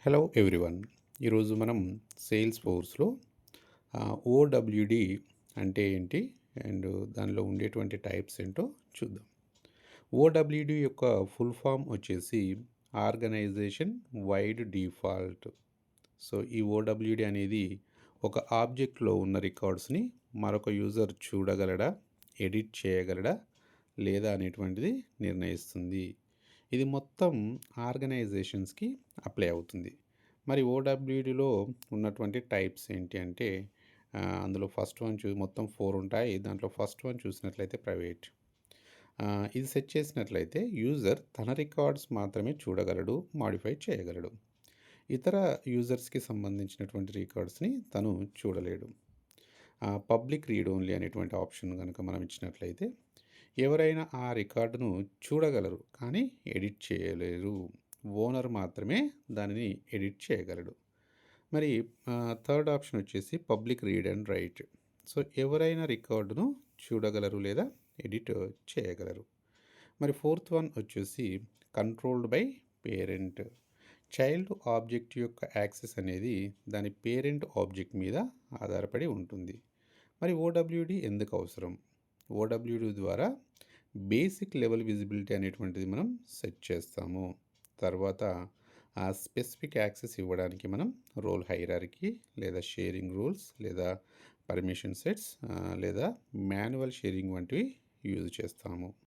Hello everyone. ఈరోజు మనం sales ఫోర్స్లో ఓడబ్ల్యూడి అంటే ఏంటి అండ్ దానిలో ఉండేటువంటి టైప్స్ ఏంటో చూద్దాం. ఓడబ్ల్యూడి యొక్క ఫుల్ ఫామ్ వచ్చేసి ఆర్గనైజేషన్ వైడ్ డిఫాల్ట్. సో ఈ ఓడబ్ల్యూడి అనేది ఒక ఆబ్జెక్ట్లో ఉన్న రికార్డ్స్ని మరొక యూజర్ చూడగలడా, ఎడిట్ చేయగలడా లేదా అనేటువంటిది నిర్ణయిస్తుంది. ఇది మొత్తం ఆర్గనైజేషన్స్కి అప్లై అవుతుంది. మరి ఓడబ్ల్యూడిలో ఉన్నటువంటి టైప్స్ ఏంటి అంటే అందులో ఫస్ట్ వన్ మొత్తం 4 ఉంటాయి. దాంట్లో ఫస్ట్ వన్ చూసినట్లయితే ప్రైవేట్. ఇది సెట్ చేసినట్లయితే యూజర్ తన రికార్డ్స్ మాత్రమే చూడగలడు, మాడిఫై చేయగలడు. ఇతర యూజర్స్కి సంబంధించినటువంటి రికార్డ్స్ని తను చూడలేడు. పబ్లిక్ రీడ్ ఓన్లీ అనేటువంటి ఆప్షన్ కనుక మనం ఇచ్చినట్లయితే ఎవరైనా ఆ రికార్డును చూడగలరు కానీ ఎడిట్ చేయలేరు. ఓనర్ మాత్రమే దానిని ఎడిట్ చేయగలడు. మరి థర్డ్ ఆప్షన్ వచ్చేసి public read and right. So ఎవరైనా రికార్డును చూడగలరు లేదా ఎడిట్ చేయగలరు. మరి ఫోర్త్ వన్ వచ్చేసి controlled by parent. Child object యొక్క యాక్సెస్ అనేది దాని పేరెంట్ ఆబ్జెక్ట్ మీద ఆధారపడి ఉంటుంది. మరి ఓడబ్ల్యూడి ఎందుకు అవసరం? ఓడబ్ల్యూడి ద్వారా బేసిక్ లెవెల్ విజిబిలిటీ అనేటువంటిది మనం సెట్ చేస్తాము. తర్వాత ఆ స్పెసిఫిక్ యాక్సెస్ ఇవ్వడానికి మనం రోల్ హైరార్కీ లేదా షేరింగ్ రూల్స్ లేదా పర్మిషన్ సెట్స్ లేదా మాన్యువల్ షేరింగ్ వంటివి యూజ్ చేస్తాము.